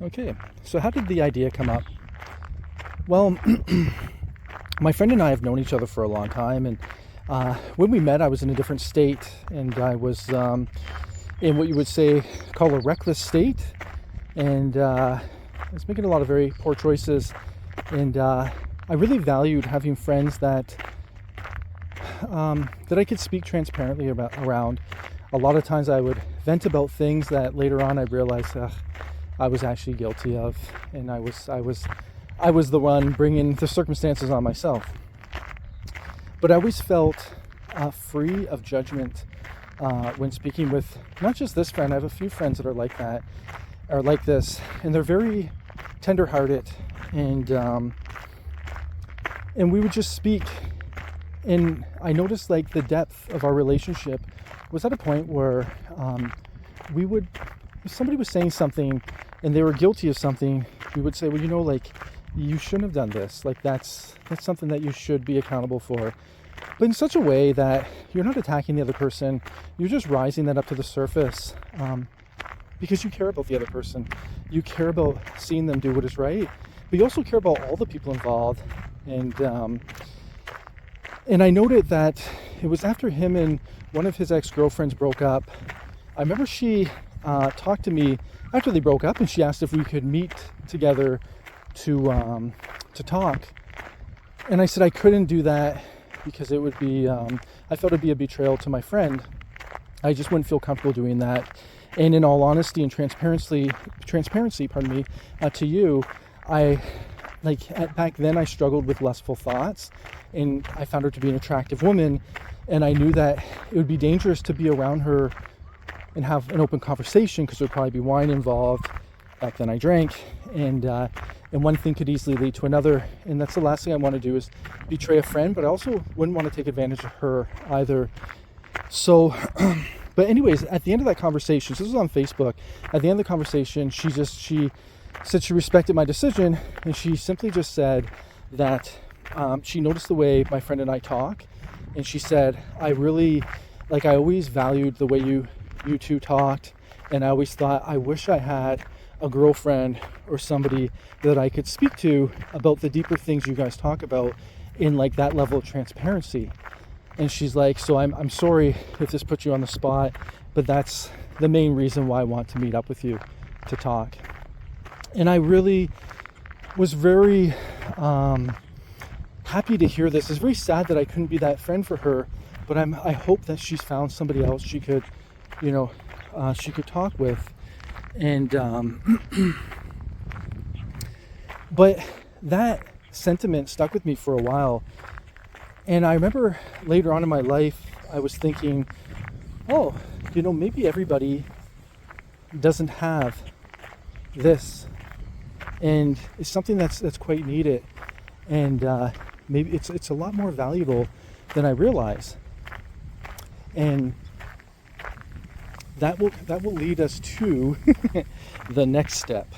Okay, so how did the idea come up? Well, my friend and I have known each other for a long time, and when we met, I was in a different state, and I was in what you would say call a reckless state, and I was making a lot of very poor choices, and I really valued having friends that I could speak transparently around. A lot of times I would vent about things that later on I realized I was actually guilty of, and I was the one bringing the circumstances on myself. But I always felt free of judgment when speaking with not just this friend. I have a few friends that are like that, are like this, and they're very tender-hearted, and we would just speak. And I noticed like the depth of our relationship was at a point where if somebody was saying something and they were guilty of something, we would say, well, like, you shouldn't have done this. Like, that's something that you should be accountable for. But in such a way that you're not attacking the other person, you're just rising that up to the surface because you care about the other person. You care about seeing them do what is right, but you also care about all the people involved. And I noted that it was after him and one of his ex-girlfriends broke up. I remember she talked to me after they broke up, and she asked if we could meet together to talk. And I said I couldn't do that because it would be, I felt it'd be a betrayal to my friend. I just wouldn't feel comfortable doing that. And in all honesty and transparency, to you, back then I struggled with lustful thoughts, and I found her to be an attractive woman, and I knew that it would be dangerous to be around her and have an open conversation because there would probably be wine involved. Back then I drank, and one thing could easily lead to another, and that's the last thing I want to do is betray a friend, but I also wouldn't want to take advantage of her either. So but anyways, at the end of that conversation, this was on Facebook, at the end of the conversation, she said she respected my decision, and she simply just said that she noticed the way my friend and I talk, and she said, I always valued the way you two talked, and I always thought, I wish I had a girlfriend or somebody that I could speak to about the deeper things you guys talk about in like that level of transparency. And she's like, so I'm sorry if this puts you on the spot, but that's the main reason why I want to meet up with you to talk. And I really was very happy to hear this. It's very sad that I couldn't be that friend for her, but I hope that she's found somebody else she could talk with. And but that sentiment stuck with me for a while. And I remember later on in my life, I was thinking, maybe everybody doesn't have this, and it's something that's quite needed, and maybe it's a lot more valuable than I realize, and that will lead us to the next step.